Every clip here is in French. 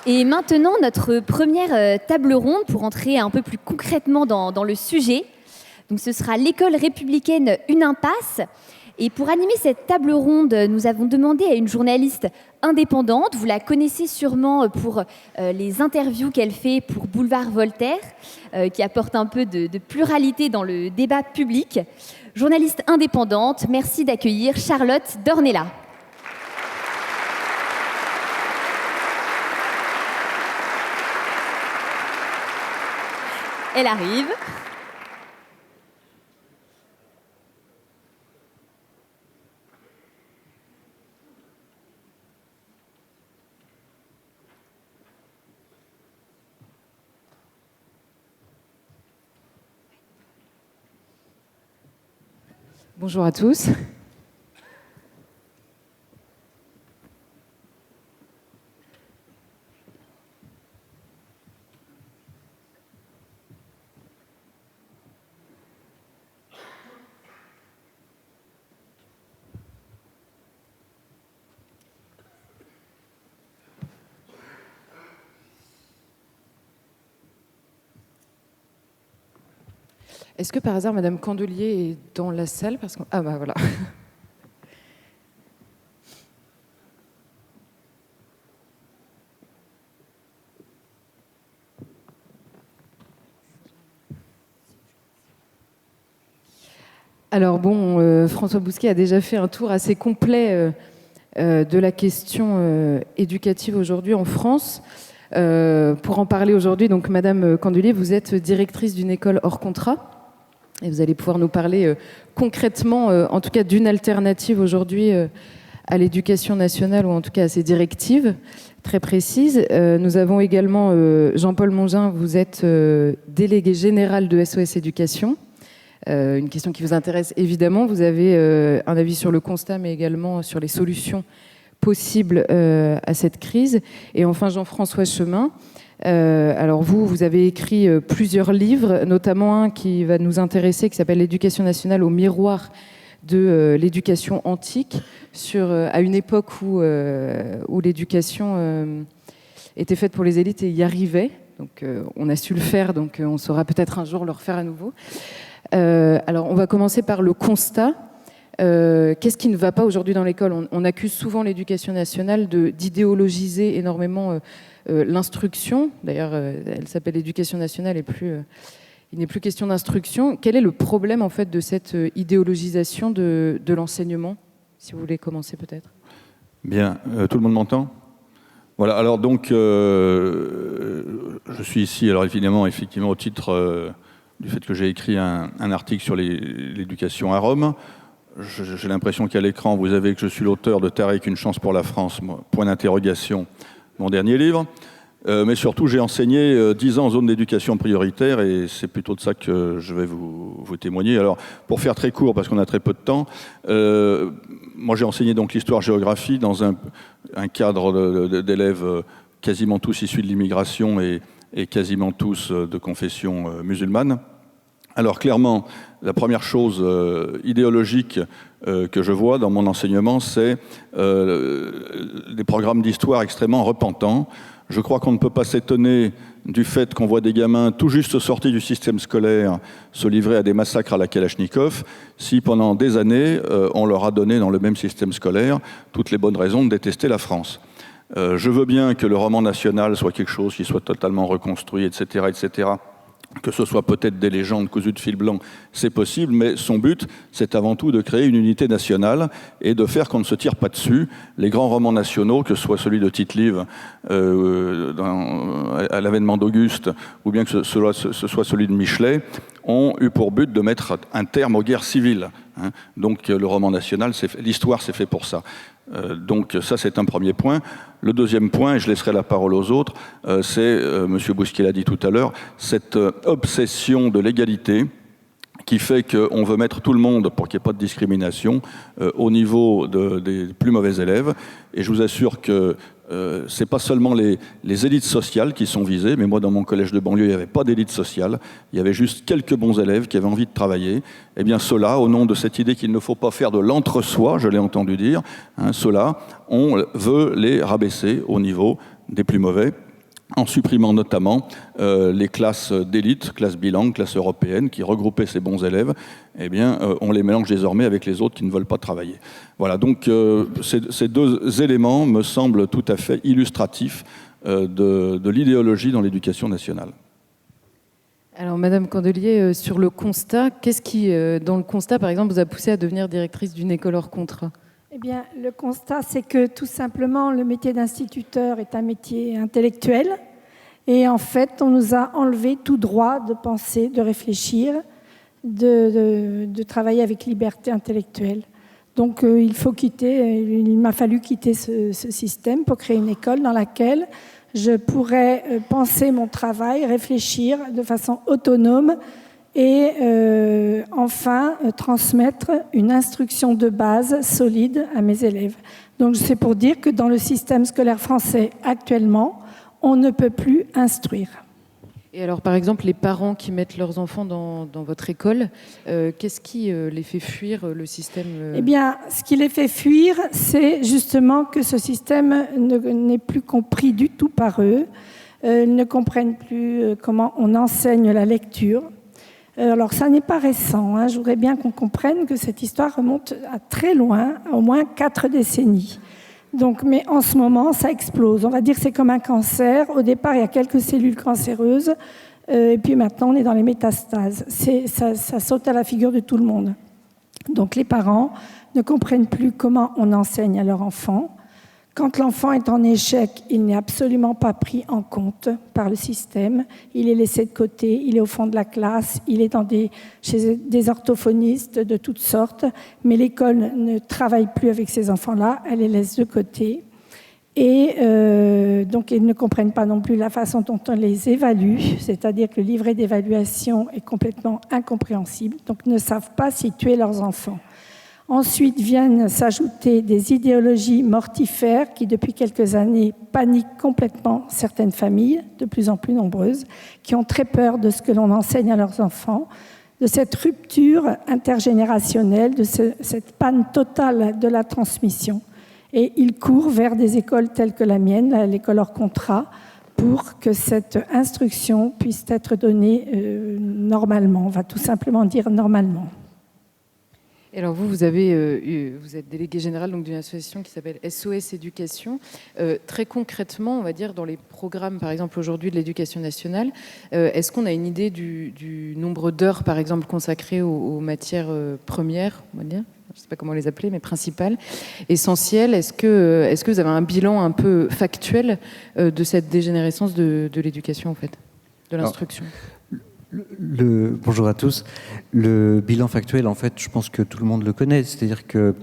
Et maintenant, notre première table ronde pour entrer un peu plus concrètement dans le sujet. Donc, ce sera l'école républicaine Une Impasse. Et pour animer cette table ronde, nous avons demandé à une journaliste indépendante. Vous la connaissez sûrement pour les interviews qu'elle fait pour Boulevard Voltaire, qui apporte un peu de pluralité dans le débat public. Journaliste indépendante, merci d'accueillir Charlotte Dornella. Elle arrive. Bonjour à tous. Est-ce que par hasard, Madame Candelier est dans la salle parce que... Ah bah voilà. Alors bon, François Bousquet a déjà fait un tour assez complet de la question éducative aujourd'hui en France. Pour en parler aujourd'hui, donc Madame Candelier, vous êtes directrice d'une école hors contrat. Et vous allez pouvoir nous parler concrètement, en tout cas, d'une alternative aujourd'hui à l'éducation nationale, ou en tout cas à ces directives très précises. Nous avons également Jean-Paul Mongin, vous êtes délégué général de SOS Éducation. Une question qui vous intéresse évidemment. Vous avez un avis sur le constat, mais également sur les solutions possibles à cette crise. Et enfin, Jean-François Chemin. Alors vous avez écrit plusieurs livres, notamment un qui va nous intéresser, qui s'appelle L'éducation nationale au miroir de l'éducation antique, à une époque où l'éducation était faite pour les élites et y arrivait. Donc on a su le faire, donc on saura peut-être un jour le refaire à nouveau. Alors on va commencer par le constat. Qu'est-ce qui ne va pas aujourd'hui dans l'école ? On accuse souvent l'éducation nationale d'idéologiser énormément l'instruction. D'ailleurs, elle s'appelle éducation nationale et il n'est plus question d'instruction. Quel est le problème en fait de cette idéologisation de l'enseignement ? Si vous voulez commencer peut-être. Bien, tout le monde m'entend ? Voilà, alors donc je suis ici, alors évidemment au titre du fait que j'ai écrit un article sur l'éducation à Rome. J'ai l'impression qu'à l'écran, vous avez que je suis l'auteur de Tariq, une chance pour la France, point d'interrogation, mon dernier livre. Mais surtout, j'ai enseigné 10 ans en zone d'éducation prioritaire et c'est plutôt de ça que je vais vous témoigner. Alors, pour faire très court, parce qu'on a très peu de temps, moi j'ai enseigné donc l'histoire-géographie dans un cadre d'élèves quasiment tous issus de l'immigration et quasiment tous de confession musulmane. Alors clairement, la première chose idéologique que je vois dans mon enseignement, c'est des programmes d'histoire extrêmement repentants. Je crois qu'on ne peut pas s'étonner du fait qu'on voit des gamins tout juste sortis du système scolaire se livrer à des massacres à la Kalachnikov, si pendant des années, on leur a donné dans le même système scolaire toutes les bonnes raisons de détester la France. Je veux bien que le roman national soit quelque chose qui soit totalement reconstruit, etc., etc., que ce soit peut-être des légendes cousues de fil blanc, c'est possible, mais son but, c'est avant tout de créer une unité nationale et de faire qu'on ne se tire pas dessus. Les grands romans nationaux, que ce soit celui de Tite-Live à l'avènement d'Auguste, ou bien que ce soit celui de Michelet, ont eu pour but de mettre un terme aux guerres civiles. Donc le roman national, l'histoire, c'est fait pour ça. Donc ça, c'est un premier point. Le deuxième point, et je laisserai la parole aux autres, c'est, M. Bousquet l'a dit tout à l'heure, cette obsession de l'égalité qui fait qu'on veut mettre tout le monde, pour qu'il n'y ait pas de discrimination, au niveau des plus mauvais élèves. Et je vous assure que ce n'est pas seulement les élites sociales qui sont visées, mais moi, dans mon collège de banlieue, il n'y avait pas d'élite sociale. Il y avait juste quelques bons élèves qui avaient envie de travailler. Eh bien, ceux-là, au nom de cette idée qu'il ne faut pas faire de l'entre-soi, je l'ai entendu dire, ceux-là, on veut les rabaisser au niveau des plus mauvais. en supprimant notamment les classes d'élite, classes bilingues, classes européennes, qui regroupaient ces bons élèves. Eh bien, on les mélange désormais avec les autres qui ne veulent pas travailler. Voilà, donc ces deux éléments me semblent tout à fait illustratifs de l'idéologie dans l'éducation nationale. Alors, Madame Candelier, sur le constat, qu'est-ce qui, dans le constat, par exemple, vous a poussé à devenir directrice d'une école hors contrat ? Eh bien, le constat, c'est que tout simplement, le métier d'instituteur est un métier intellectuel. Et en fait, on nous a enlevé tout droit de penser, de réfléchir, de travailler avec liberté intellectuelle. Donc, il m'a fallu quitter ce système pour créer une école dans laquelle je pourrais penser mon travail, réfléchir de façon autonome et enfin transmettre une instruction de base solide à mes élèves. Donc c'est pour dire que dans le système scolaire français actuellement, on ne peut plus instruire. Et alors par exemple, les parents qui mettent leurs enfants dans votre école, qu'est-ce qui les fait fuir le système Eh bien, ce qui les fait fuir, c'est justement que ce système n'est plus compris du tout par eux. Ils ne comprennent plus comment on enseigne la lecture. Alors, ça n'est pas récent. Je voudrais bien qu'on comprenne que cette histoire remonte à très loin, au moins 4 décennies. Donc, mais en ce moment, ça explose. On va dire que c'est comme un cancer. Au départ, il y a quelques cellules cancéreuses. Et puis maintenant, on est dans les métastases. Ça saute à la figure de tout le monde. Donc, les parents ne comprennent plus comment on enseigne à leur enfant. Quand l'enfant est en échec, il n'est absolument pas pris en compte par le système. Il est laissé de côté, il est au fond de la classe, il est chez des orthophonistes de toutes sortes. Mais l'école ne travaille plus avec ces enfants-là, elle les laisse de côté. Et donc, ils ne comprennent pas non plus la façon dont on les évalue, c'est-à-dire que le livret d'évaluation est complètement incompréhensible, donc ne savent pas situer leurs enfants. Ensuite viennent s'ajouter des idéologies mortifères qui, depuis quelques années, paniquent complètement certaines familles, de plus en plus nombreuses, qui ont très peur de ce que l'on enseigne à leurs enfants, de cette rupture intergénérationnelle, de cette panne totale de la transmission. Et ils courent vers des écoles telles que la mienne, l'école hors contrat, pour que cette instruction puisse être donnée normalement. On va tout simplement dire normalement. Alors vous êtes délégué général donc, d'une association qui s'appelle SOS Éducation. Très concrètement, on va dire, dans les programmes, par exemple, aujourd'hui de l'éducation nationale, est-ce qu'on a une idée du nombre d'heures, par exemple, consacrées aux matières premières, on va dire, je ne sais pas comment les appeler, mais principales, essentielles? Est-ce que vous avez un bilan un peu factuel de cette dégénérescence de l'éducation, en fait, de l'instruction? Bonjour à tous. Le bilan factuel, en fait, je pense que tout le monde le connaît. C'est-à-dire que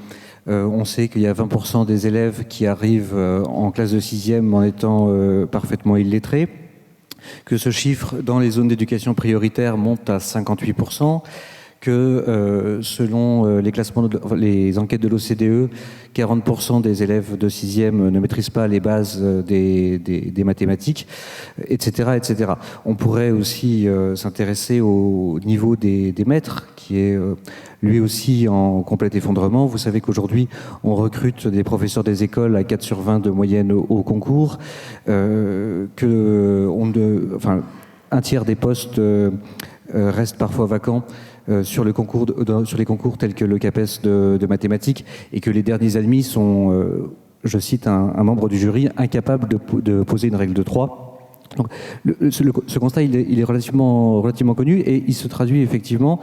on sait qu'il y a 20% des élèves qui arrivent en classe de 6e en étant parfaitement illettrés, que ce chiffre dans les zones d'éducation prioritaire monte à 58%, que selon les enquêtes de l'OCDE, 40% des élèves de 6e ne maîtrisent pas les bases des mathématiques, etc., etc. On pourrait aussi s'intéresser au niveau des maîtres, qui est lui aussi en complet effondrement. Vous savez qu'aujourd'hui, on recrute des professeurs des écoles à 4 sur 20 de moyenne au concours, un tiers des postes restent parfois vacants sur les concours tels que le CAPES de mathématiques, et que les derniers admis sont, je cite un membre du jury, incapables de poser une règle de 3. Donc, ce constat, il est relativement connu, et il se traduit effectivement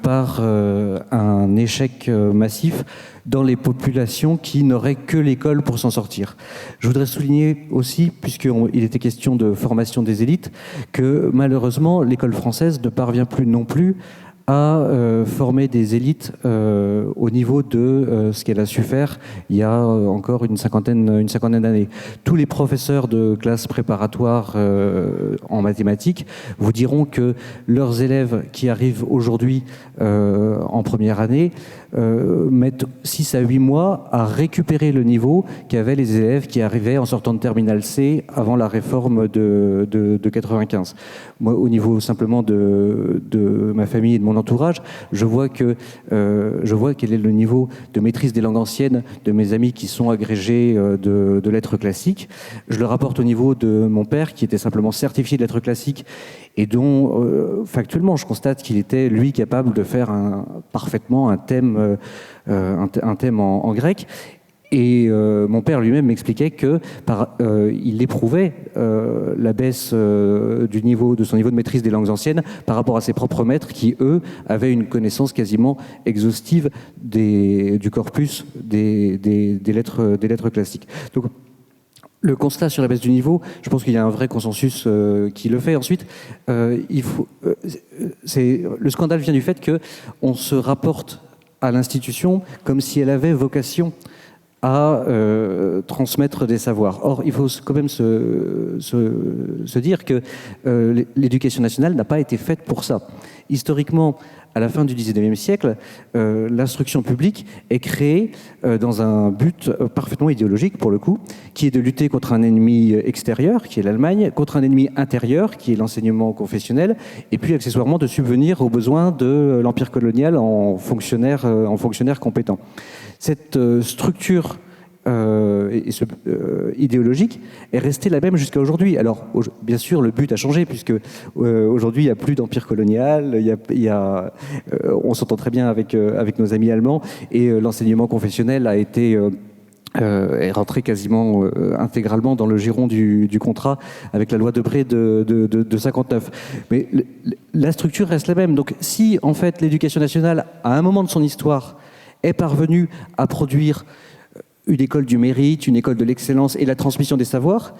par un échec massif dans les populations qui n'auraient que l'école pour s'en sortir. Je voudrais souligner aussi, puisqu'il était question de formation des élites, que malheureusement, l'école française ne parvient plus non plus à former des élites au niveau de ce qu'elle a su faire il y a encore une cinquantaine d'années. Tous les professeurs de classes préparatoires en mathématiques vous diront que leurs élèves qui arrivent aujourd'hui en première année mettent 6 à 8 mois à récupérer le niveau qu'avaient les élèves qui arrivaient en sortant de terminale C avant la réforme de 95. Moi, au niveau simplement de ma famille et de mon mon entourage, je vois quel est le niveau de maîtrise des langues anciennes de mes amis qui sont agrégés de lettres classiques. Je le rapporte au niveau de mon père, qui était simplement certifié de lettres classiques et dont, factuellement, je constate qu'il était, lui, capable de faire parfaitement un thème en grec. Et mon père lui-même m'expliquait que il éprouvait la baisse de son niveau de maîtrise des langues anciennes par rapport à ses propres maîtres qui, eux, avaient une connaissance quasiment exhaustive du corpus des lettres classiques. Donc, le constat sur la baisse du niveau, je pense qu'il y a un vrai consensus qui le fait. Ensuite, le scandale vient du fait qu'on se rapporte à l'institution comme si elle avait vocation à transmettre des savoirs. Or, il faut quand même se dire que l'éducation nationale n'a pas été faite pour ça. Historiquement, à la fin du XIXe siècle, l'instruction publique est créée dans un but parfaitement idéologique, pour le coup, qui est de lutter contre un ennemi extérieur, qui est l'Allemagne, contre un ennemi intérieur, qui est l'enseignement confessionnel, et puis accessoirement de subvenir aux besoins de l'empire colonial en fonctionnaires compétents. Cette structure idéologique est restée la même jusqu'à aujourd'hui. Alors, bien sûr, le but a changé, puisque aujourd'hui, il n'y a plus d'empire colonial, on s'entend très bien avec nos amis allemands, et l'enseignement confessionnel est rentré quasiment intégralement dans le giron du contrat avec la loi Debré de 59. Mais la structure reste la même. Donc, si, en fait, l'éducation nationale, à un moment de son histoire, est parvenue à produire une école du mérite, une école de l'excellence et la transmission des savoirs,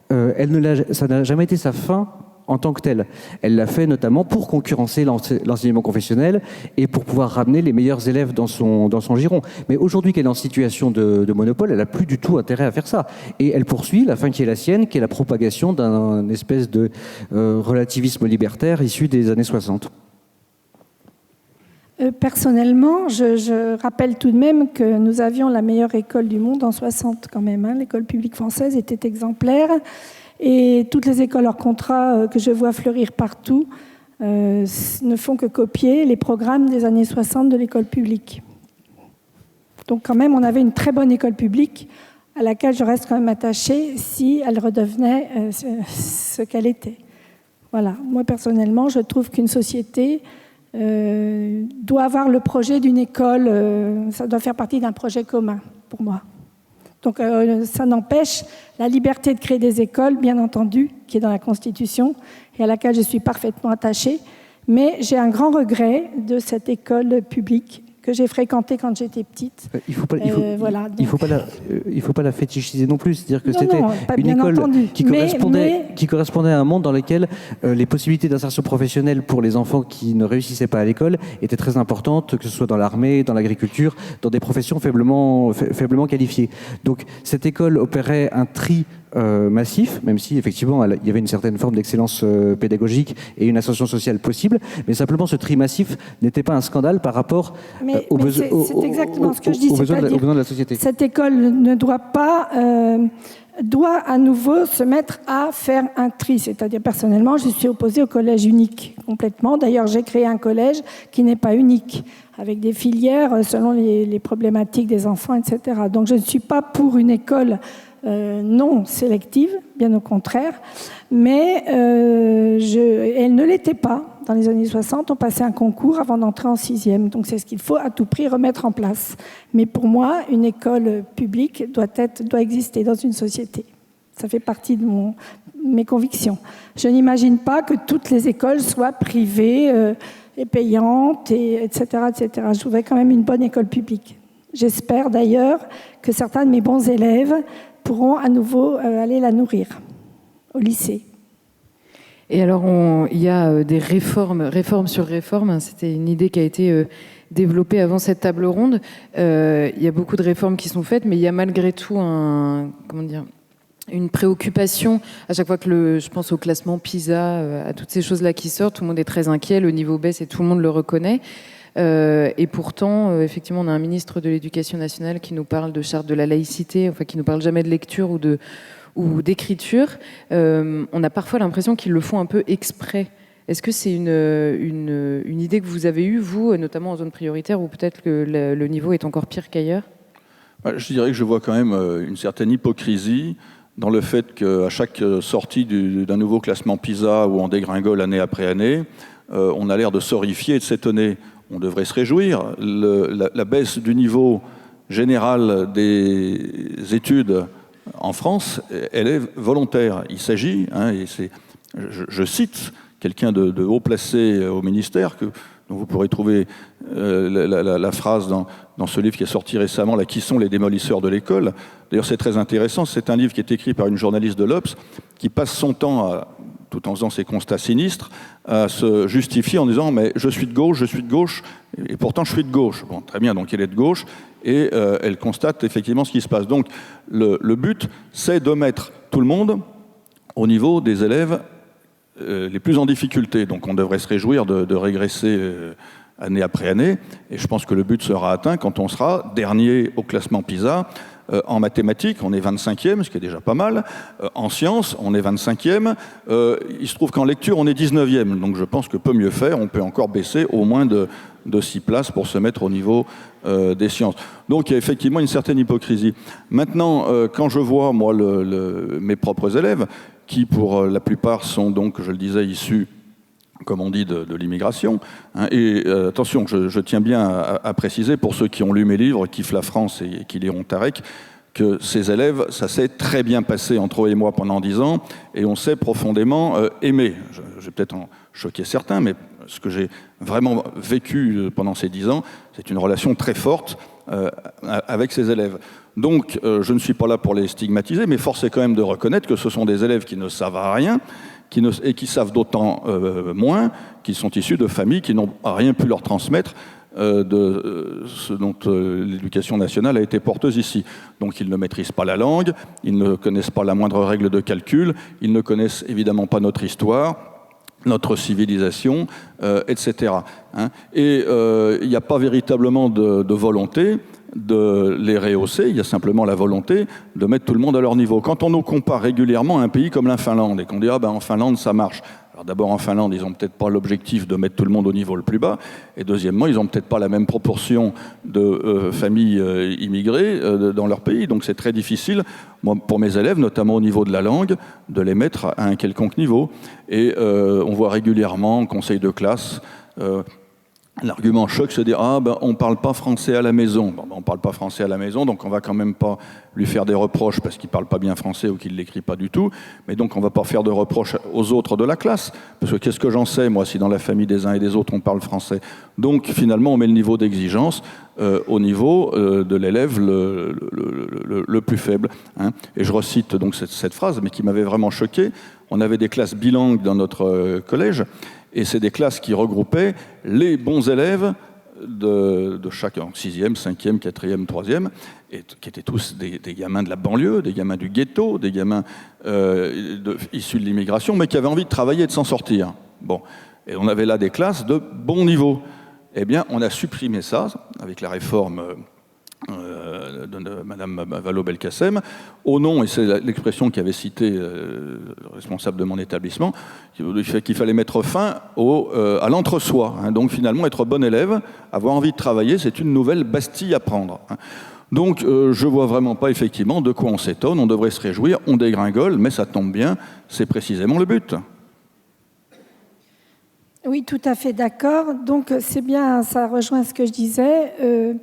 ça n'a jamais été sa fin en tant que telle. Elle l'a fait notamment pour concurrencer l'enseignement confessionnel et pour pouvoir ramener les meilleurs élèves dans son giron. Mais aujourd'hui qu'elle est en situation de monopole, elle n'a plus du tout intérêt à faire ça. Et elle poursuit la fin qui est la sienne, qui est la propagation d'un espèce de relativisme libertaire issu des années 60. Personnellement, je rappelle tout de même que nous avions la meilleure école du monde en 60 quand même. L'école publique française était exemplaire et toutes les écoles hors contrat que je vois fleurir partout ne font que copier les programmes des années 60 de l'école publique. Donc quand même, on avait une très bonne école publique à laquelle je reste quand même attachée si elle redevenait ce qu'elle était. Voilà. Moi, personnellement, je trouve qu'une société doit avoir le projet d'une école, ça doit faire partie d'un projet commun pour moi. Donc ça n'empêche la liberté de créer des écoles, bien entendu, qui est dans la Constitution et à laquelle je suis parfaitement attachée, mais j'ai un grand regret de cette école publique que j'ai fréquentée quand j'étais petite. Il faut pas la fétichiser non plus, c'est-à-dire que c'était une école qui correspondait à un monde dans lequel les possibilités d'insertion professionnelle pour les enfants qui ne réussissaient pas à l'école étaient très importantes, que ce soit dans l'armée, dans l'agriculture, dans des professions faiblement qualifiées. Donc cette école opérait un tri massif, même si effectivement il y avait une certaine forme d'excellence pédagogique et une ascension sociale possible, mais simplement ce tri massif n'était pas un scandale par rapport aux besoins de la société. Cette école ne doit pas doit à nouveau se mettre à faire un tri. C'est-à-dire, personnellement, je suis opposée au collège unique complètement. D'ailleurs, j'ai créé un collège qui n'est pas unique, avec des filières selon les problématiques des enfants, etc. Donc, je ne suis pas pour une école non sélective, bien au contraire, mais elle ne l'était pas. Dans les années 60, on passait un concours avant d'entrer en 6e. Donc c'est ce qu'il faut à tout prix remettre en place. Mais pour moi, une école publique doit exister dans une société. Ça fait partie de mes convictions. Je n'imagine pas que toutes les écoles soient privées et payantes, etc., etc. Je voudrais quand même une bonne école publique. J'espère d'ailleurs que certains de mes bons élèves pourront à nouveau aller la nourrir au lycée. Et alors, il y a des réformes sur réformes. C'était une idée qui a été développée avant cette table ronde. Il y a beaucoup de réformes qui sont faites, mais il y a malgré tout une préoccupation. À chaque fois que je pense au classement PISA, à toutes ces choses-là qui sortent, tout le monde est très inquiet, le niveau baisse et tout le monde le reconnaît. Et pourtant, effectivement, on a un ministre de l'Éducation nationale qui nous parle de charte de la laïcité, enfin qui nous parle jamais de lecture ou d'écriture. On a parfois l'impression qu'ils le font un peu exprès, Est-ce que c'est une idée que vous avez eue, vous, notamment en zone prioritaire, où peut-être que le niveau est encore pire qu'ailleurs ? Je dirais que je vois quand même une certaine hypocrisie dans le fait qu'à chaque sortie d'un nouveau classement PISA où on dégringole année après année, on a l'air de s'horrifier et de s'étonner. On devrait se réjouir. La baisse du niveau général des études en France, elle est volontaire. Il s'agit, et je cite quelqu'un de haut placé au ministère, dont vous pourrez trouver la phrase dans ce livre qui est sorti récemment, là, qui sont les démolisseurs de l'école. D'ailleurs, c'est très intéressant. C'est un livre qui est écrit par une journaliste de l'Obs qui passe son temps, tout en faisant ses constats sinistres, à se justifier en disant « mais je suis de gauche, et pourtant je suis de gauche ». Bon, très bien, donc elle est de gauche, et elle constate effectivement ce qui se passe. Donc, le but, c'est de mettre tout le monde au niveau des élèves les plus en difficulté. Donc on devrait se réjouir de régresser année après année, et je pense que le but sera atteint quand on sera dernier au classement PISA. En mathématiques, on est 25e, ce qui est déjà pas mal. En sciences, on est 25e. Il se trouve qu'en lecture, on est 19e. Donc je pense que peut mieux faire. On peut encore baisser au moins de 6 places pour se mettre au niveau des sciences. Donc il y a effectivement une certaine hypocrisie. Maintenant, quand je vois, moi, mes propres élèves, qui pour la plupart sont donc, je le disais, issus, comme on dit, de l'immigration. Et attention, je tiens bien à préciser, pour ceux qui ont lu mes livres, kiffent la France et qui liront Tarek, que ces élèves, ça s'est très bien passé entre eux et moi pendant 10 ans, et on s'est profondément aimé. Je vais peut-être en choquer certains, mais ce que j'ai vraiment vécu pendant ces 10 ans, c'est une relation très forte avec ces élèves. Donc, je ne suis pas là pour les stigmatiser, mais force est quand même de reconnaître que ce sont des élèves qui ne savent rien, et qui savent d'autant moins qu'ils sont issus de familles qui n'ont rien pu leur transmettre de ce dont l'éducation nationale a été porteuse ici. Donc ils ne maîtrisent pas la langue, ils ne connaissent pas la moindre règle de calcul, ils ne connaissent évidemment pas notre histoire, notre civilisation, etc. Et il n'y a pas véritablement de volonté de les rehausser, il y a simplement la volonté de mettre tout le monde à leur niveau. Quand on nous compare régulièrement à un pays comme la Finlande, et qu'on dit « ah ben en Finlande ça marche », alors d'abord en Finlande ils n'ont peut-être pas l'objectif de mettre tout le monde au niveau le plus bas, et deuxièmement ils n'ont peut-être pas la même proportion de familles immigrées dans leur pays, donc c'est très difficile, moi, pour mes élèves, notamment au niveau de la langue, de les mettre à un quelconque niveau. Et on voit régulièrement en conseil de classe l'argument choc, se dire « ah ben on ne parle pas français à la maison ». Bon, ben, on ne parle pas français à la maison, donc on ne va quand même pas lui faire des reproches parce qu'il ne parle pas bien français ou qu'il ne l'écrit pas du tout. Mais donc on ne va pas faire de reproches aux autres de la classe. Parce que qu'est-ce que j'en sais, moi, si dans la famille des uns et des autres on parle français. Donc finalement on met le niveau d'exigence au niveau de l'élève le plus faible. Et je recite donc cette phrase, mais qui m'avait vraiment choqué. On avait des classes bilingues dans notre collège. Et c'est des classes qui regroupaient les bons élèves de chaque 6e, 5e, 4e, 3e, et qui étaient tous des gamins de la banlieue, des gamins du ghetto, des gamins issus de l'immigration, mais qui avaient envie de travailler et de s'en sortir. Bon. Et on avait là des classes de bon niveau. Eh bien, on a supprimé ça avec la réforme de Mme Vallaud-Belkacem, au nom, et c'est l'expression qu'avait citée le responsable de mon établissement, qu'il fallait mettre fin à l'entre-soi. Donc finalement, être bon élève, avoir envie de travailler, c'est une nouvelle Bastille à prendre. Donc je vois vraiment pas effectivement de quoi on s'étonne, on devrait se réjouir, on dégringole, mais ça tombe bien, c'est précisément le but. Oui, tout à fait d'accord. Donc c'est bien, ça rejoint ce que je disais.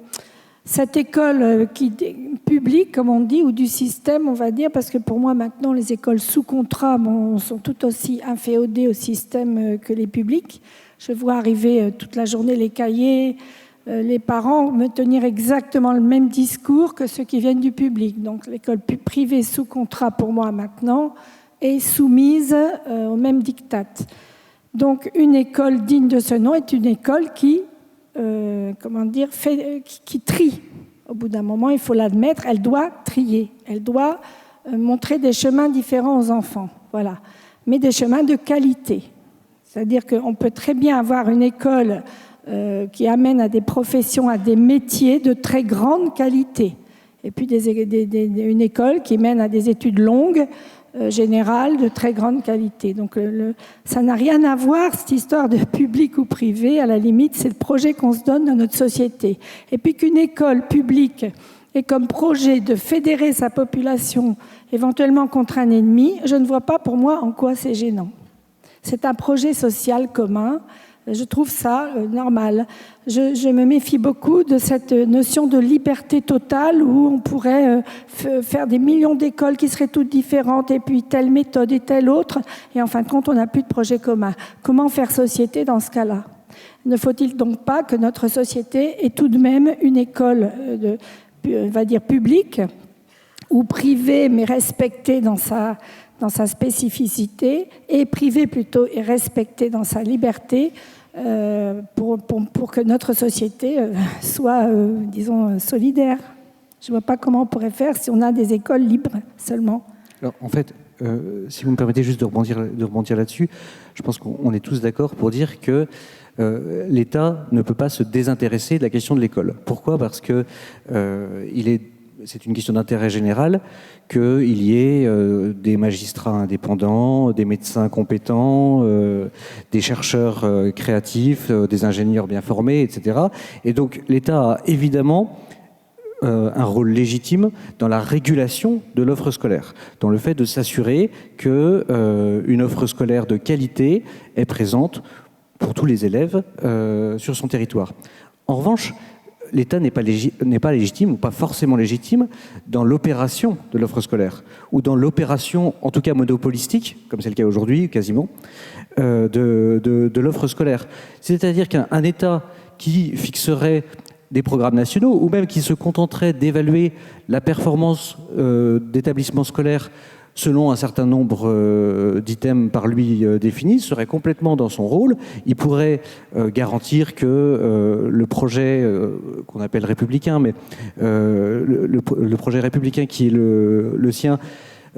Cette école publique, comme on dit, ou du système, on va dire, parce que pour moi, maintenant, les écoles sous contrat sont tout aussi inféodées au système que les publics. Je vois arriver toute la journée les cahiers, les parents me tenir exactement le même discours que ceux qui viennent du public. Donc l'école privée sous contrat, pour moi, maintenant, est soumise au même diktat. Donc une école digne de ce nom est une école qui qui trie. Au bout d'un moment, il faut l'admettre, elle doit trier. Elle doit montrer des chemins différents aux enfants. Voilà. Mais des chemins de qualité. C'est-à-dire qu'on peut très bien avoir une école qui amène à des professions, à des métiers de très grande qualité. Et puis une école qui mène à des études longues générale de très grande qualité. Donc ça n'a rien à voir, cette histoire de public ou privé. À la limite, c'est le projet qu'on se donne dans notre société. Et puis qu'une école publique ait comme projet de fédérer sa population éventuellement contre un ennemi, je ne vois pas pour moi en quoi c'est gênant. C'est un projet social commun. Je trouve ça normal. Je me méfie beaucoup de cette notion de liberté totale où on pourrait faire des millions d'écoles qui seraient toutes différentes et puis telle méthode et telle autre. Et en fin de compte, on n'a plus de projet commun. Comment faire société dans ce cas-là ? Ne faut-il donc pas que notre société ait tout de même une école, on va dire publique ou privée, mais respectée dans sa spécificité, et privée plutôt et respectée dans sa liberté, pour que notre société soit, disons, solidaire. Je ne vois pas comment on pourrait faire si on a des écoles libres seulement. Alors, en fait, si vous me permettez juste de rebondir là-dessus, je pense qu'on est tous d'accord pour dire que l'État ne peut pas se désintéresser de la question de l'école. Pourquoi ? Parce que c'est une question d'intérêt général qu'il y ait des magistrats indépendants, des médecins compétents, des chercheurs créatifs, des ingénieurs bien formés, etc. Et donc l'État a évidemment un rôle légitime dans la régulation de l'offre scolaire, dans le fait de s'assurer qu'une offre scolaire de qualité est présente pour tous les élèves sur son territoire. En revanche, l'État n'est pas légitime, ou pas forcément légitime, dans l'opération de l'offre scolaire, ou dans l'opération, en tout cas monopolistique, comme c'est le cas aujourd'hui, quasiment, de l'offre scolaire. C'est-à-dire qu'un État qui fixerait des programmes nationaux, ou même qui se contenterait d'évaluer la performance d'établissements scolaires selon un certain nombre d'items par lui définis, serait complètement dans son rôle. Il pourrait garantir que le projet qu'on appelle républicain, mais le projet républicain qui est le sien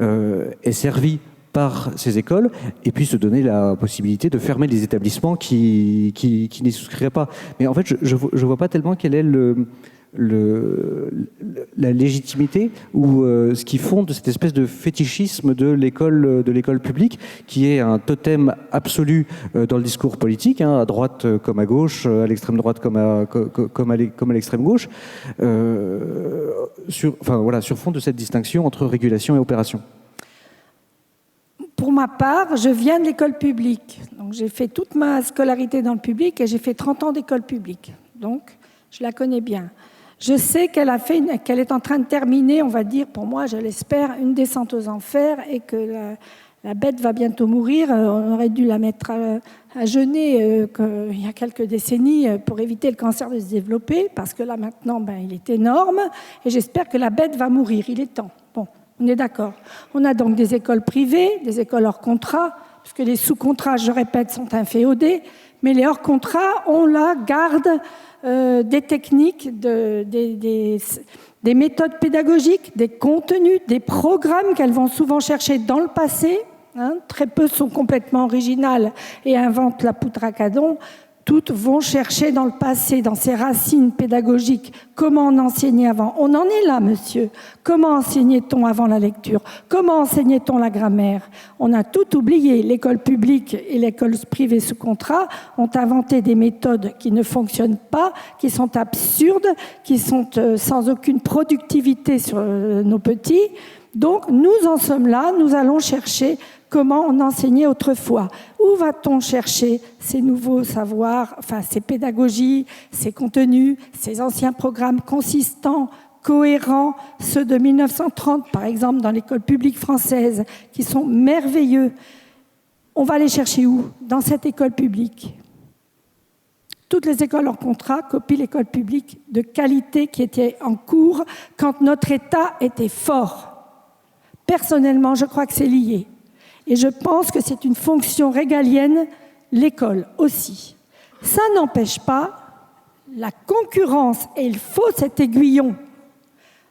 est servi par ces écoles, et puis se donner la possibilité de fermer les établissements qui n'y souscriraient pas. Mais en fait, je ne vois pas tellement quelle est la légitimité ou ce qui fonde cette espèce de fétichisme de l'école publique, qui est un totem absolu dans le discours politique, à droite comme à gauche, à l'extrême droite comme à l'extrême gauche, sur fond de cette distinction entre régulation et opération. Pour ma part, je viens de l'école publique. Donc, j'ai fait toute ma scolarité dans le public et j'ai fait 30 ans d'école publique. Donc, je la connais bien. Je sais qu'elle est en train de terminer, on va dire, pour moi, je l'espère, une descente aux enfers et que la bête va bientôt mourir. On aurait dû la mettre à jeûner il y a quelques décennies pour éviter le cancer de se développer, parce que là, maintenant, il est énorme et j'espère que la bête va mourir. Il est temps. Bon, on est d'accord. On a donc des écoles privées, des écoles hors contrat, puisque les sous-contrats, je répète, sont inféodés, mais les hors contrats, on la garde des techniques, des méthodes pédagogiques, des contenus, des programmes qu'elles vont souvent chercher dans le passé. Très peu sont complètement originales et inventent la poudre à canon. Toutes vont chercher dans le passé, dans ses racines pédagogiques, comment on enseignait avant. On en est là, monsieur. Comment enseignait-on avant la lecture? Comment enseignait-on la grammaire? On a tout oublié. L'école publique et l'école privée sous contrat ont inventé des méthodes qui ne fonctionnent pas, qui sont absurdes, qui sont sans aucune productivité sur nos petits. Donc, nous en sommes là. Nous allons chercher comment on enseignait autrefois. Où va-t-on chercher ces nouveaux savoirs, ces pédagogies, ces contenus, ces anciens programmes consistants, cohérents, ceux de 1930 par exemple dans l'école publique française, qui sont merveilleux. On va les chercher où? Dans cette école publique. Toutes les écoles hors contrat copient l'école publique de qualité qui était en cours quand notre État était fort. Personnellement, je crois que c'est lié. Et je pense que c'est une fonction régalienne, l'école aussi. Ça n'empêche pas la concurrence, et il faut cet aiguillon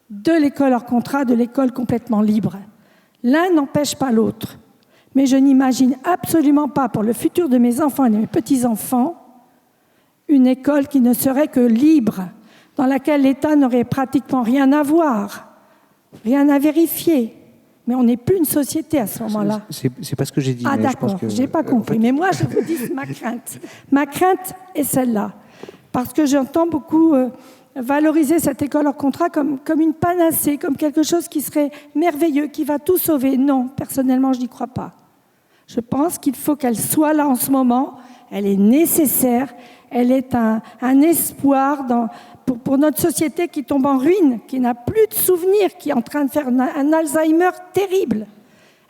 de l'école hors contrat, de l'école complètement libre. L'un n'empêche pas l'autre. Mais je n'imagine absolument pas, pour le futur de mes enfants et de mes petits-enfants, une école qui ne serait que libre, dans laquelle l'État n'aurait pratiquement rien à voir, rien à vérifier. Mais on n'est plus une société à ce moment-là. C'est pas ce que j'ai dit. Ah mais je pense d'accord, que, j'ai pas compris. en fait, Mais moi, je vous dis ma crainte. Ma crainte est celle-là. Parce que j'entends beaucoup valoriser cette école hors contrat comme une panacée, comme quelque chose qui serait merveilleux, qui va tout sauver. Non, personnellement, je n'y crois pas. Je pense qu'il faut qu'elle soit là en ce moment. Elle est nécessaire. Elle est un espoir pour notre société qui tombe en ruine, qui n'a plus de souvenirs, qui est en train de faire un Alzheimer terrible.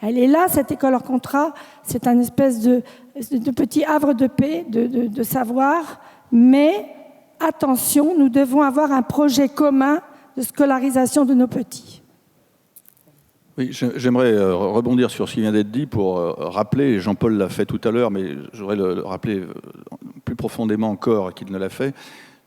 Elle est là, cette école hors contrat. C'est un espèce de petit havre de paix, de savoir. Mais attention, nous devons avoir un projet commun de scolarisation de nos petits. Oui, j'aimerais rebondir sur ce qui vient d'être dit pour rappeler, et Jean-Paul l'a fait tout à l'heure, mais je voudrais le rappeler plus profondément encore qu'il ne l'a fait,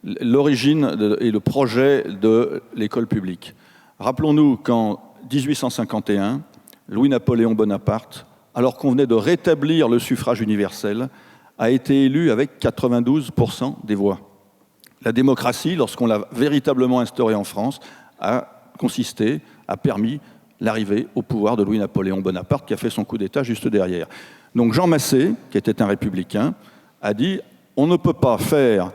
l'origine et le projet de l'école publique. Rappelons-nous qu'en 1851, Louis-Napoléon Bonaparte, alors qu'on venait de rétablir le suffrage universel, a été élu avec 92% des voix. La démocratie, lorsqu'on l'a véritablement instaurée en France, a permis l'arrivée au pouvoir de Louis-Napoléon Bonaparte, qui a fait son coup d'État juste derrière. Donc Jean Massé, qui était un républicain, a dit « on ne peut pas faire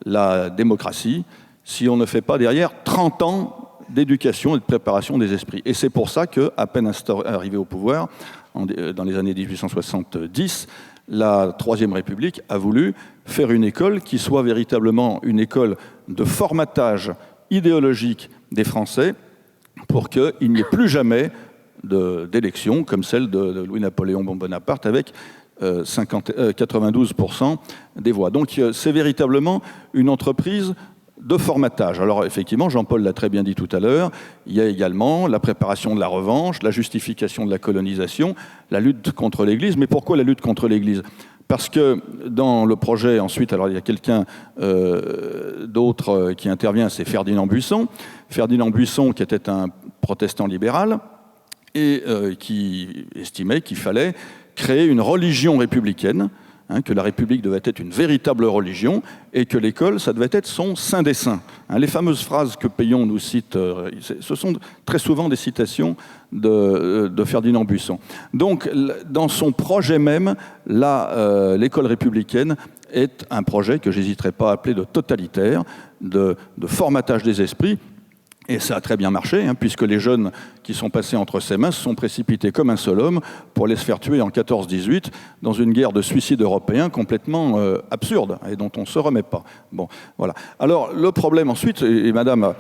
la démocratie si on ne fait pas derrière 30 ans d'éducation et de préparation des esprits ». Et c'est pour ça qu'à peine arrivé au pouvoir, dans les années 1870, la Troisième République a voulu faire une école qui soit véritablement une école de formatage idéologique des Français, pour qu'il n'y ait plus jamais d'élection comme celle de Louis-Napoléon Bonaparte avec 92% des voix. Donc c'est véritablement une entreprise de formatage. Alors effectivement, Jean-Paul l'a très bien dit tout à l'heure, il y a également la préparation de la revanche, la justification de la colonisation, la lutte contre l'Église. Mais pourquoi la lutte contre l'Église ? Parce que dans le projet, ensuite, alors il y a quelqu'un d'autre qui intervient, c'est Ferdinand Buisson. Ferdinand Buisson, qui était un protestant libéral, et qui estimait qu'il fallait créer une religion républicaine, que la République devait être une véritable religion, et que l'école, ça devait être son saint des saints. Les fameuses phrases que Payon nous cite, ce sont très souvent des citations de Ferdinand Buisson. Donc, dans son projet même, l'école républicaine est un projet que j'hésiterai pas à appeler de totalitaire, de formatage des esprits. Et ça a très bien marché, puisque les jeunes qui sont passés entre ses mains se sont précipités comme un seul homme pour aller se faire tuer en 14-18 dans une guerre de suicide européen complètement absurde et dont on ne se remet pas. Bon, voilà. Alors, le problème ensuite, et Madame...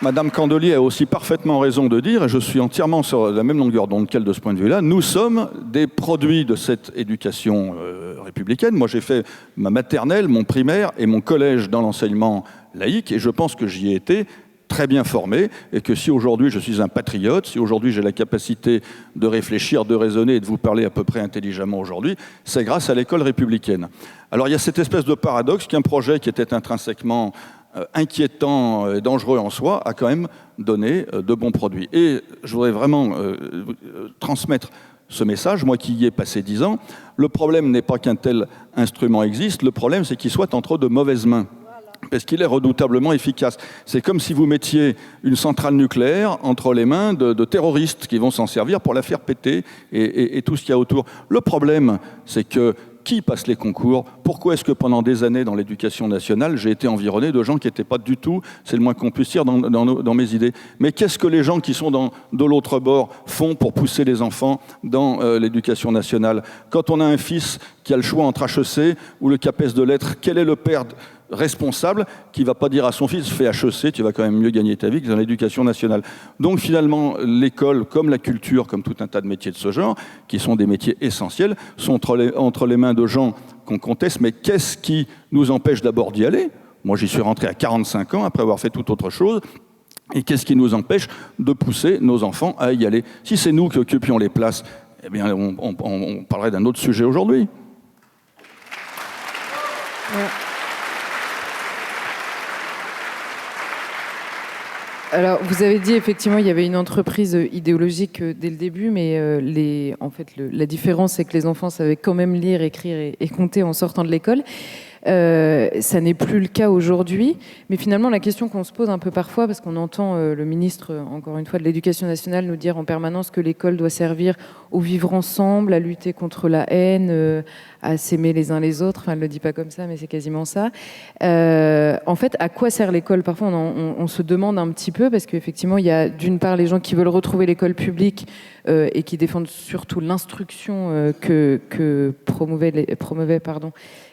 Madame Candelier a aussi parfaitement raison de dire, et je suis entièrement sur la même longueur d'onde qu'elle de ce point de vue-là, nous sommes des produits de cette éducation républicaine. Moi, j'ai fait ma maternelle, mon primaire et mon collège dans l'enseignement laïque, et je pense que j'y ai été très bien formé, et que si aujourd'hui je suis un patriote, si aujourd'hui j'ai la capacité de réfléchir, de raisonner et de vous parler à peu près intelligemment aujourd'hui, c'est grâce à l'école républicaine. Alors il y a cette espèce de paradoxe qu'un projet qui était intrinsèquement inquiétant et dangereux en soi, a quand même donné de bons produits. Et je voudrais vraiment transmettre ce message, moi qui y ai passé 10 ans. Le problème n'est pas qu'un tel instrument existe, le problème c'est qu'il soit entre de mauvaises mains. Parce qu'il est redoutablement efficace. C'est comme si vous mettiez une centrale nucléaire entre les mains de terroristes qui vont s'en servir pour la faire péter et tout ce qu'il y a autour. Le problème, c'est que qui passe les concours? Pourquoi est-ce que pendant des années dans l'éducation nationale, j'ai été environné de gens qui n'étaient pas du tout, c'est le moins qu'on puisse dire, dans mes idées. Mais qu'est-ce que les gens qui sont de l'autre bord font pour pousser les enfants dans l'éducation nationale? Quand on a un fils qui a le choix entre HEC ou le CAPES de lettres, quel est le père responsable qui ne va pas dire à son fils « fais HEC, tu vas quand même mieux gagner ta vie que dans l'éducation nationale ». Donc finalement, l'école, comme la culture, comme tout un tas de métiers de ce genre, qui sont des métiers essentiels, sont entre les mains de gens qu'on conteste. Mais qu'est-ce qui nous empêche d'abord d'y aller? Moi, j'y suis rentré à 45 ans, après avoir fait toute autre chose. Et qu'est-ce qui nous empêche de pousser nos enfants à y aller? Si c'est nous qui occupions les places, eh bien, on parlerait d'un autre sujet aujourd'hui. Ouais. Alors, vous avez dit effectivement il y avait une entreprise idéologique dès le début, mais la différence c'est que les enfants savaient quand même lire, écrire et compter en sortant de l'école. Ça n'est plus le cas aujourd'hui. Mais finalement, la question qu'on se pose un peu parfois, parce qu'on entend le ministre, encore une fois, de l'Éducation nationale nous dire en permanence que l'école doit servir au vivre ensemble, à lutter contre la haine, à s'aimer les uns les autres. Enfin, elle ne le dit pas comme ça, mais c'est quasiment ça. En fait, à quoi sert l'école? Parfois, on se demande un petit peu, parce qu'effectivement, il y a d'une part les gens qui veulent retrouver l'école publique et qui défendent surtout l'instruction que promouvait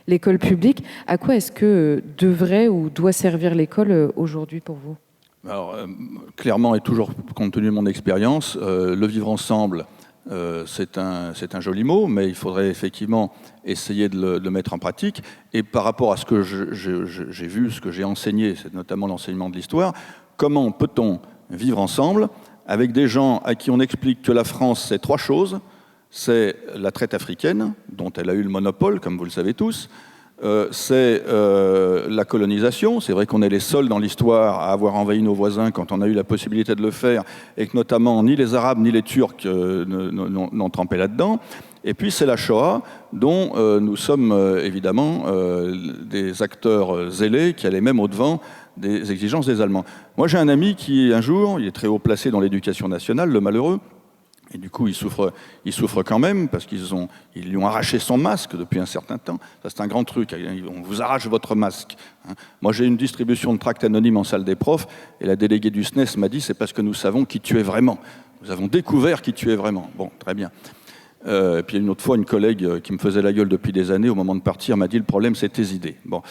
l'école publique. À quoi est-ce que devrait ou doit servir l'école aujourd'hui pour vous? Alors, clairement, et toujours compte tenu de mon expérience, le vivre ensemble, c'est un joli mot, mais il faudrait effectivement essayer de le mettre en pratique. Et par rapport à ce que j'ai vu, ce que j'ai enseigné, c'est notamment l'enseignement de l'histoire, comment peut-on vivre ensemble avec des gens à qui on explique que la France, c'est 3 choses. C'est la traite africaine, dont elle a eu le monopole, comme vous le savez tous. C'est la colonisation. C'est vrai qu'on est les seuls dans l'histoire à avoir envahi nos voisins quand on a eu la possibilité de le faire, et que notamment ni les Arabes ni les Turcs n'ont trempé là-dedans. Et puis c'est la Shoah, dont nous sommes évidemment des acteurs zélés qui allaient même au-devant des exigences des Allemands. Moi j'ai un ami qui un jour, il est très haut placé dans l'éducation nationale, le malheureux, et du coup il souffre quand même parce qu'ils lui ont arraché son masque depuis un certain temps. Ça c'est un grand truc, on vous arrache votre masque. Moi j'ai une distribution de tracts anonymes en salle des profs, et la déléguée du SNES m'a dit c'est parce que nous savons qui tu es vraiment. Nous avons découvert qui tu es vraiment. Bon, très bien. Et puis une autre fois, une collègue qui me faisait la gueule depuis des années, au moment de partir, m'a dit le problème c'est tes idées. Bon.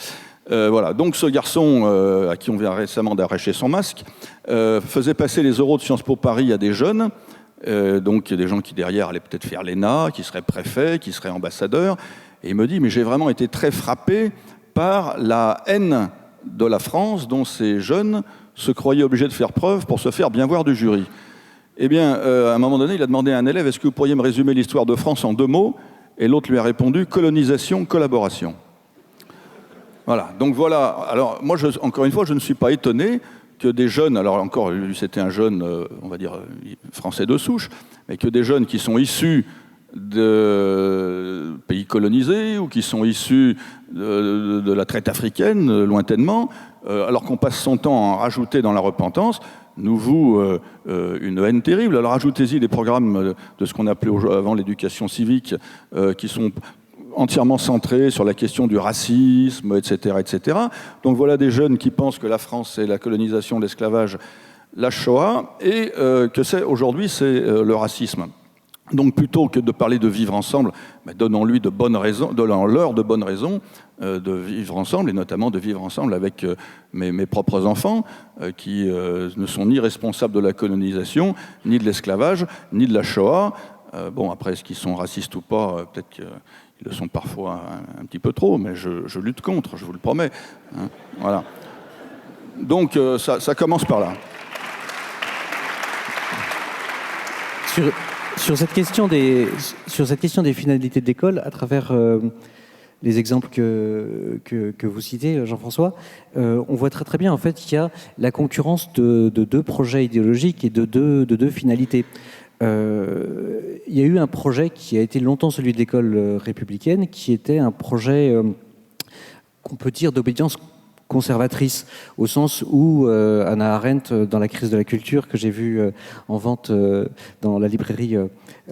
Voilà. Donc ce garçon, à qui on vient récemment d'arracher son masque, faisait passer les euros de Sciences Po Paris à des jeunes, donc des gens qui derrière allaient peut-être faire l'ENA, qui seraient préfets, qui seraient ambassadeurs, et il me dit mais j'ai vraiment été très frappé par la haine de la France dont ces jeunes se croyaient obligés de faire preuve pour se faire bien voir du jury. Eh bien, à un moment donné, il a demandé à un élève, est-ce que vous pourriez me résumer l'histoire de France en 2 mots? Et l'autre lui a répondu, colonisation, collaboration. Voilà, donc voilà. Alors, moi, encore une fois, je ne suis pas étonné que des jeunes, alors encore, lui, c'était un jeune, on va dire, français de souche, mais que des jeunes qui sont issus de pays colonisés ou qui sont issus de la traite africaine, lointainement, alors qu'on passe son temps à en rajouter dans la repentance, nous vouent une haine terrible. Alors ajoutez-y des programmes de ce qu'on appelait avant l'éducation civique, qui sont entièrement centrés sur la question du racisme, etc., etc. Donc voilà des jeunes qui pensent que la France, c'est la colonisation, l'esclavage, la Shoah, et que aujourd'hui, c'est le racisme. Donc plutôt que de parler de vivre ensemble, donnons-leur de bonnes raisons de vivre ensemble, et notamment de vivre ensemble avec mes propres enfants, qui ne sont ni responsables de la colonisation, ni de l'esclavage, ni de la Shoah. Bon, après, est-ce qu'ils sont racistes ou pas? Peut-être qu'ils le sont parfois un petit peu trop, mais je lutte contre, je vous le promets. Hein, voilà. Donc ça commence par là. Sur cette question des finalités de l'école, à travers les exemples que vous citez, Jean-François, on voit très très bien en fait qu'il y a la concurrence de 2 projets idéologiques et de deux finalités. Il y a eu un projet qui a été longtemps celui de l'école républicaine, qui était un projet qu'on peut dire d'obédience conservatrice, au sens où Hannah Arendt, dans La crise de la culture, que j'ai vu en vente dans la librairie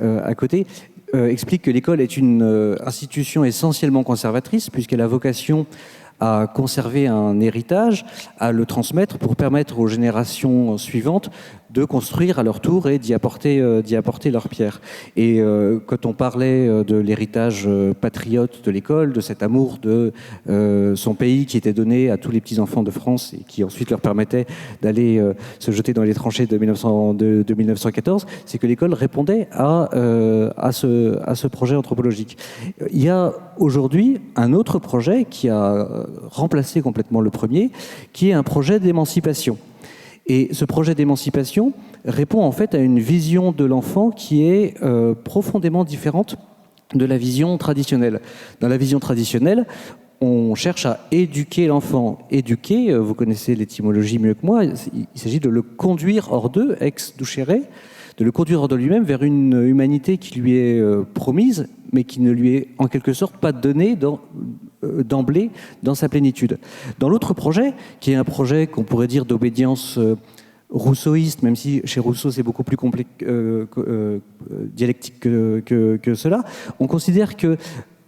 à côté, explique que l'école est une institution essentiellement conservatrice, puisqu'elle a vocation à conserver un héritage, à le transmettre pour permettre aux générations suivantes de construire à leur tour et d'y apporter leur pierre. Et quand on parlait de l'héritage patriote de l'école, de cet amour de son pays qui était donné à tous les petits-enfants de France et qui ensuite leur permettait d'aller se jeter dans les tranchées de 1914, c'est que l'école répondait à ce projet anthropologique. Il y a aujourd'hui un autre projet qui a remplacé complètement le premier, qui est un projet d'émancipation. Et ce projet d'émancipation répond en fait à une vision de l'enfant qui est profondément différente de la vision traditionnelle. Dans la vision traditionnelle, on cherche à éduquer l'enfant. Éduquer, vous connaissez l'étymologie mieux que moi, il s'agit de le conduire hors d'eux, ex ducere, de le conduire hors de lui-même vers une humanité qui lui est promise, mais qui ne lui est en quelque sorte pas donnée d'emblée dans sa plénitude. Dans l'autre projet, qui est un projet qu'on pourrait dire d'obédience rousseauiste, même si chez Rousseau c'est beaucoup plus dialectique que cela, on considère que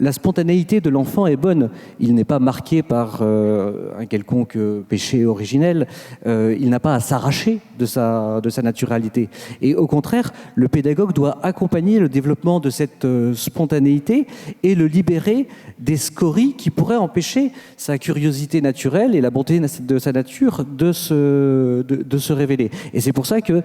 la spontanéité de l'enfant est bonne. Il n'est pas marqué par un quelconque péché originel. Il n'a pas à s'arracher de sa naturalité. Et au contraire, le pédagogue doit accompagner le développement de cette spontanéité et le libérer des scories qui pourraient empêcher sa curiosité naturelle et la bonté de sa nature de se révéler. Et c'est pour ça que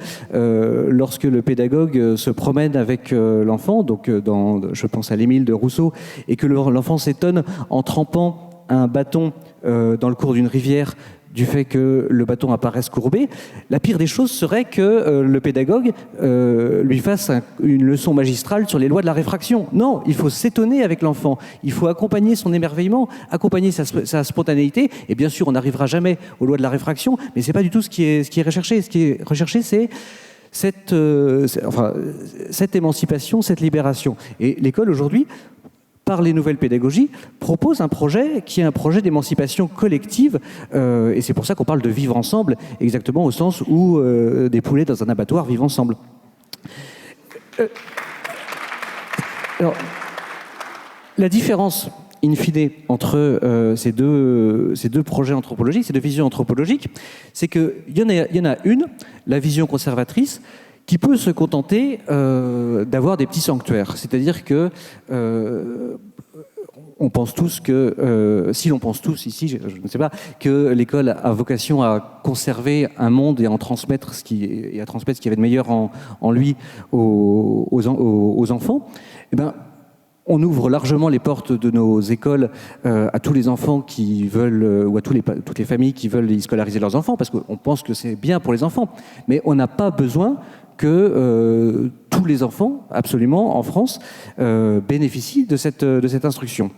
lorsque le pédagogue se promène avec l'enfant, donc je pense à l'Émile de Rousseau, et que l'enfant s'étonne en trempant un bâton dans le cours d'une rivière du fait que le bâton apparaisse courbé, la pire des choses serait que le pédagogue lui fasse une leçon magistrale sur les lois de la réfraction. Non, il faut s'étonner avec l'enfant, il faut accompagner son émerveillement, accompagner sa spontanéité, et bien sûr on n'arrivera jamais aux lois de la réfraction, mais c'est pas du tout ce qui est recherché. Ce qui est recherché, c'est cette émancipation, cette libération. Et l'école aujourd'hui, par les nouvelles pédagogies, propose un projet qui est un projet d'émancipation collective, et c'est pour ça qu'on parle de vivre ensemble, exactement au sens où des poulets dans un abattoir vivent ensemble. Alors, la différence, in fine, entre ces deux projets anthropologiques, ces deux visions anthropologiques, c'est qu'il y en a une, la vision conservatrice, qui peut se contenter d'avoir des petits sanctuaires. C'est-à-dire que on pense tous que, si l'on pense tous ici, je ne sais pas, que l'école a vocation à conserver un monde et à transmettre ce qui y avait de meilleur en lui aux enfants, eh ben, on ouvre largement les portes de nos écoles à tous les enfants qui veulent, ou à toutes les familles qui veulent y scolariser leurs enfants, parce qu'on pense que c'est bien pour les enfants. Mais on n'a pas besoin que tous les enfants, absolument, en France, bénéficient de cette instruction.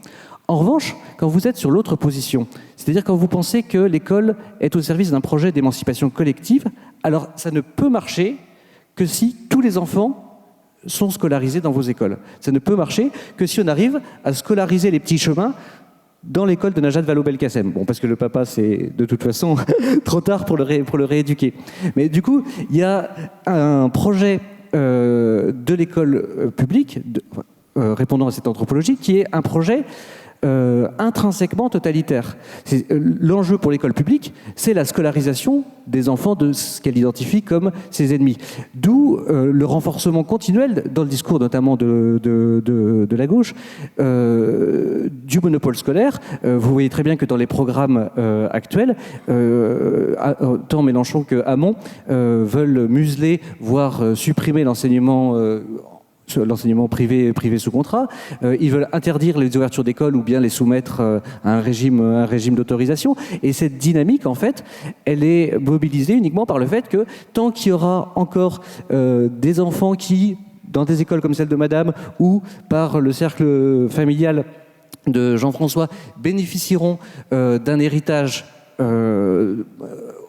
En revanche, quand vous êtes sur l'autre position, c'est-à-dire quand vous pensez que l'école est au service d'un projet d'émancipation collective, alors ça ne peut marcher que si tous les enfants sont scolarisés dans vos écoles. Ça ne peut marcher que si on arrive à scolariser les petits chemins dans l'école de Najat Vallaud-Belkacem. Bon, parce que le papa, c'est de toute façon trop tard pour le rééduquer. Mais du coup, il y a un projet de l'école publique, répondant à cette anthropologie, qui est un projet intrinsèquement totalitaire. L'enjeu pour l'école publique, c'est la scolarisation des enfants de ce qu'elle identifie comme ses ennemis. D'où le renforcement continuel, dans le discours notamment de la gauche, du monopole scolaire. Vous voyez très bien que dans les programmes actuels, tant Mélenchon que Hamon veulent museler, voire supprimer l'enseignement privé sous contrat. Ils veulent interdire les ouvertures d'écoles ou bien les soumettre à un régime d'autorisation. Et cette dynamique, en fait, elle est mobilisée uniquement par le fait que tant qu'il y aura encore des enfants qui, dans des écoles comme celle de Madame ou par le cercle familial de Jean-François, bénéficieront d'un héritage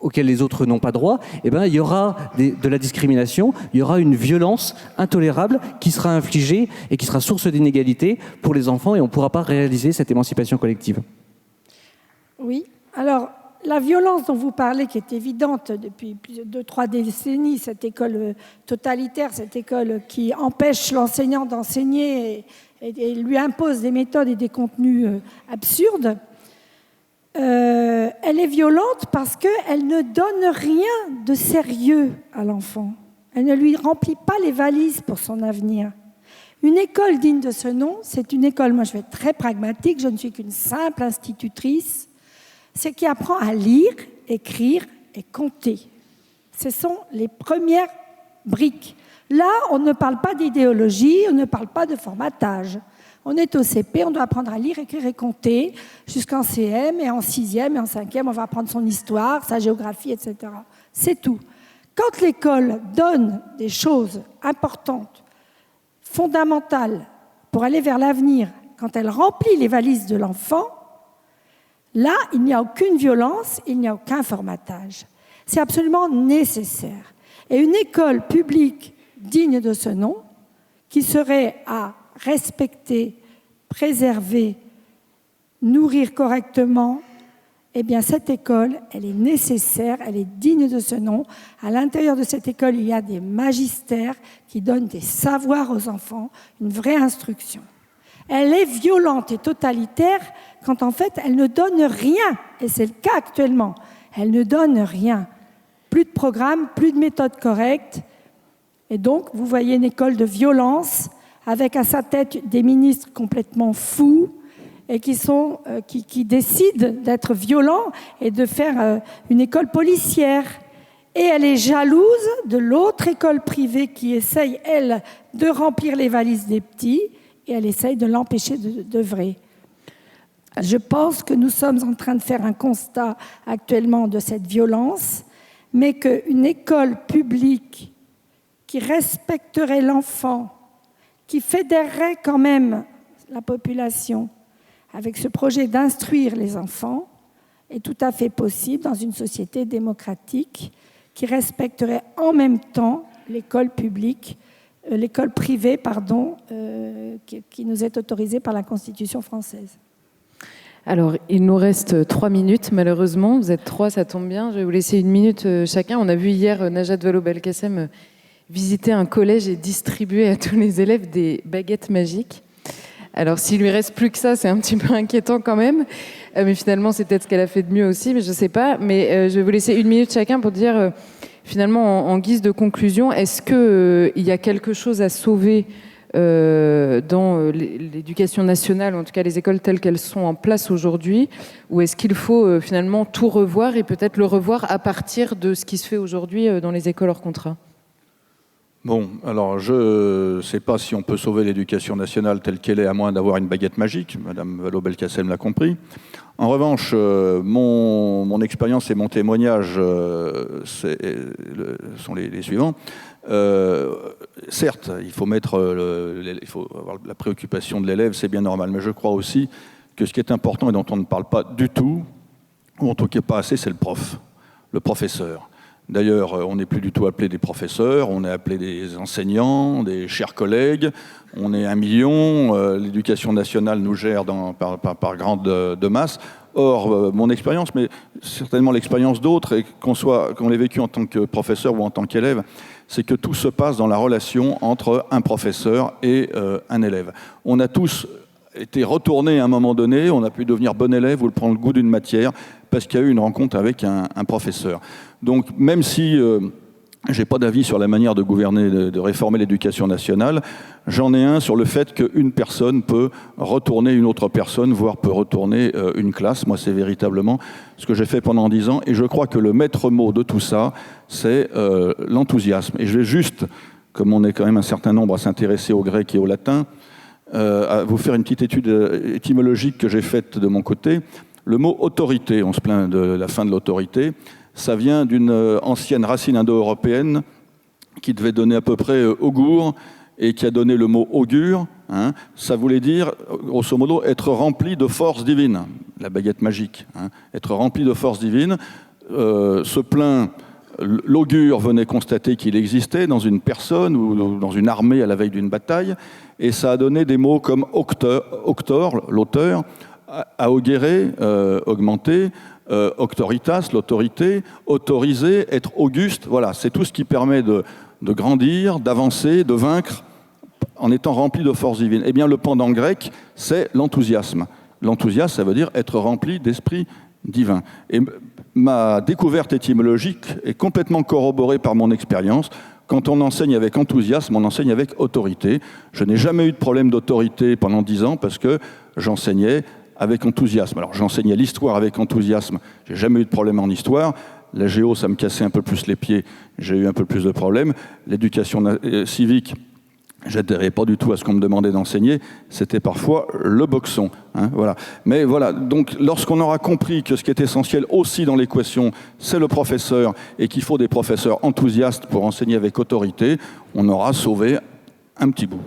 auquel les autres n'ont pas droit, eh ben, il y aura de la discrimination, il y aura une violence intolérable qui sera infligée et qui sera source d'inégalité pour les enfants, et on ne pourra pas réaliser cette émancipation collective. Oui, alors la violence dont vous parlez, qui est évidente depuis 2-3 décennies, cette école totalitaire, cette école qui empêche l'enseignant d'enseigner et lui impose des méthodes et des contenus absurdes, elle est violente parce qu'elle ne donne rien de sérieux à l'enfant. Elle ne lui remplit pas les valises pour son avenir. Une école digne de ce nom, c'est une école, moi je vais être très pragmatique, je ne suis qu'une simple institutrice, c'est qui apprend à lire, écrire et compter. Ce sont les premières briques. Là, on ne parle pas d'idéologie, on ne parle pas de formatage. On est au CP, on doit apprendre à lire, écrire et compter jusqu'en CM, et en 6e et en 5e, on va apprendre son histoire, sa géographie, etc. C'est tout. Quand l'école donne des choses importantes, fondamentales, pour aller vers l'avenir, quand elle remplit les valises de l'enfant, là, il n'y a aucune violence, il n'y a aucun formatage. C'est absolument nécessaire. Et une école publique digne de ce nom, qui serait à respecter, préserver, nourrir correctement, eh bien cette école, elle est nécessaire, elle est digne de ce nom. À l'intérieur de cette école, il y a des magistères qui donnent des savoirs aux enfants, une vraie instruction. Elle est violente et totalitaire quand en fait elle ne donne rien, et c'est le cas actuellement. Elle ne donne rien. Plus de programme, plus de méthode correcte. Et donc, vous voyez une école de violence avec à sa tête des ministres complètement fous et qui décident d'être violents et de faire une école policière. Et elle est jalouse de l'autre école privée qui essaye, elle, de remplir les valises des petits et elle essaye de l'empêcher d'œuvrer. Je pense que nous sommes en train de faire un constat actuellement de cette violence, mais qu'une école publique qui respecterait l'enfant, qui fédérerait quand même la population avec ce projet d'instruire les enfants, est tout à fait possible dans une société démocratique qui respecterait en même temps l'école publique, l'école privée, qui nous est autorisée par la Constitution française. Alors, il nous reste 3 minutes, malheureusement. Vous êtes 3, ça tombe bien. Je vais vous laisser 1 minute chacun. On a vu hier Najat Vallaud-Belkacem visiter un collège et distribuer à tous les élèves des baguettes magiques. Alors, s'il lui reste plus que ça, c'est un petit peu inquiétant quand même. Mais finalement, c'est peut-être ce qu'elle a fait de mieux aussi, mais je ne sais pas. Mais je vais vous laisser 1 minute chacun pour dire, finalement, en guise de conclusion, est-ce qu'il y a quelque chose à sauver dans l'éducation nationale, en tout cas les écoles telles qu'elles sont en place aujourd'hui, ou est-ce qu'il faut finalement tout revoir et peut-être le revoir à partir de ce qui se fait aujourd'hui dans les écoles hors contrat ? Bon, alors je ne sais pas si on peut sauver l'éducation nationale telle qu'elle est à moins d'avoir une baguette magique, Madame Vallaud-Belkacem l'a compris. En revanche, mon expérience et mon témoignage sont les suivants. Certes, il faut avoir la préoccupation de l'élève, c'est bien normal, mais je crois aussi que ce qui est important et dont on ne parle pas du tout, ou en tout cas pas assez, c'est le professeur. D'ailleurs, on n'est plus du tout appelé des professeurs, on est appelé des enseignants, des chers collègues, on est 1 million, l'éducation nationale nous gère par grande de masse. Or, mon expérience, mais certainement l'expérience d'autres, et qu'on l'ait vécu en tant que professeur ou en tant qu'élève, c'est que tout se passe dans la relation entre un professeur et un élève. On a tous été retournés à un moment donné, on a pu devenir bon élève ou prendre le goût d'une matière parce qu'il y a eu une rencontre avec un professeur. Donc, même si je n'ai pas d'avis sur la manière de gouverner, de réformer l'éducation nationale, j'en ai un sur le fait qu'une personne peut retourner une autre personne, voire peut retourner une classe. Moi, c'est véritablement ce que j'ai fait pendant 10 ans. Et je crois que le maître mot de tout ça, c'est l'enthousiasme. Et je vais juste, comme on est quand même un certain nombre à s'intéresser au grec et au latin, à vous faire une petite étude étymologique que j'ai faite de mon côté. Le mot autorité, on se plaint de la fin de l'autorité, ça vient d'une ancienne racine indo-européenne qui devait donner à peu près augur et qui a donné le mot augure. Hein. Ça voulait dire, grosso modo, être rempli de force divine, la baguette magique. Hein. Être rempli de force divine. L'augure venait constater qu'il existait dans une personne ou dans une armée à la veille d'une bataille, et ça a donné des mots comme octor, l'auteur, augere, augmenter, auctoritas, l'autorité, autoriser, être auguste, voilà, c'est tout ce qui permet de grandir, d'avancer, de vaincre, en étant rempli de force divine. Eh bien, le pendant grec, c'est l'enthousiasme. L'enthousiasme, ça veut dire être rempli d'esprit divin. Et ma découverte étymologique est complètement corroborée par mon expérience. Quand on enseigne avec enthousiasme, on enseigne avec autorité. Je n'ai jamais eu de problème d'autorité pendant 10 ans parce que j'enseignais avec enthousiasme. Alors j'enseignais l'histoire avec enthousiasme, j'ai jamais eu de problème en histoire. La géo, ça me cassait un peu plus les pieds, j'ai eu un peu plus de problèmes. L'éducation civique, j'adhérais pas du tout à ce qu'on me demandait d'enseigner, c'était parfois le boxon. Hein, voilà. Mais voilà, donc lorsqu'on aura compris que ce qui est essentiel aussi dans l'équation, c'est le professeur, et qu'il faut des professeurs enthousiastes pour enseigner avec autorité, on aura sauvé un petit bout.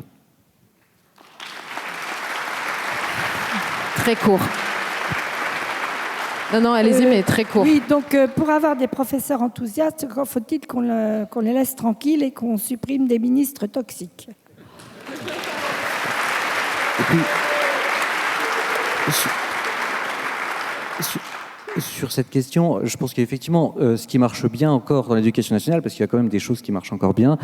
Très court. Non, allez-y, mais très court. Oui, donc pour avoir des professeurs enthousiastes, faut-il qu'on les laisse tranquilles et qu'on supprime des ministres toxiques. Et puis, Sur cette question, je pense qu'effectivement, ce qui marche bien encore dans l'éducation nationale, parce qu'il y a quand même des choses qui marchent encore bien,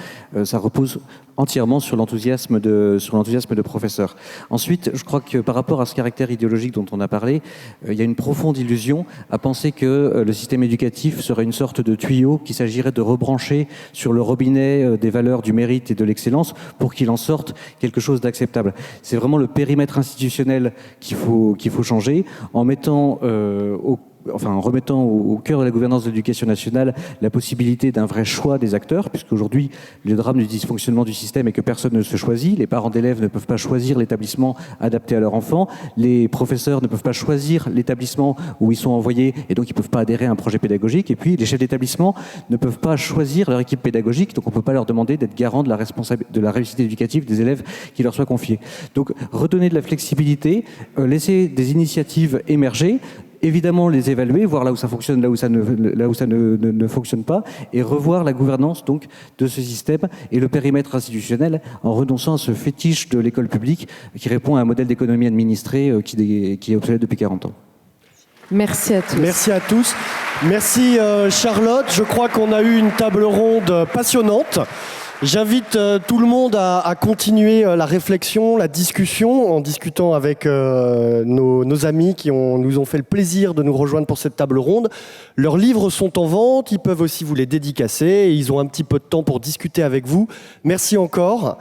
ça repose entièrement sur l'enthousiasme de professeurs. Ensuite, je crois que par rapport à ce caractère idéologique dont on a parlé, il y a une profonde illusion à penser que le système éducatif serait une sorte de tuyau qu'il s'agirait de rebrancher sur le robinet des valeurs du mérite et de l'excellence pour qu'il en sorte quelque chose d'acceptable. C'est vraiment le périmètre institutionnel qu'il faut changer en mettant en remettant au cœur de la gouvernance de l'éducation nationale la possibilité d'un vrai choix des acteurs, puisqu'aujourd'hui, le drame du dysfonctionnement du système est que personne ne se choisit. Les parents d'élèves ne peuvent pas choisir l'établissement adapté à leur enfant. Les professeurs ne peuvent pas choisir l'établissement où ils sont envoyés et donc ils ne peuvent pas adhérer à un projet pédagogique. Et puis, les chefs d'établissement ne peuvent pas choisir leur équipe pédagogique, donc on ne peut pas leur demander d'être garant de la réussite éducative des élèves qui leur soient confiés. Donc, redonner de la flexibilité, laisser des initiatives émerger, évidemment les évaluer, voir là où ça fonctionne, là où ça ne fonctionne pas, et revoir la gouvernance donc de ce système et le périmètre institutionnel en renonçant à ce fétiche de l'école publique qui répond à un modèle d'économie administrée qui est obsolète depuis 40 ans. Merci à tous. Merci à tous. Merci Charlotte. Je crois qu'on a eu une table ronde passionnante. J'invite tout le monde à continuer la réflexion, la discussion, en discutant avec nos amis qui nous ont fait le plaisir de nous rejoindre pour cette table ronde. Leurs livres sont en vente, ils peuvent aussi vous les dédicacer et ils ont un petit peu de temps pour discuter avec vous. Merci encore.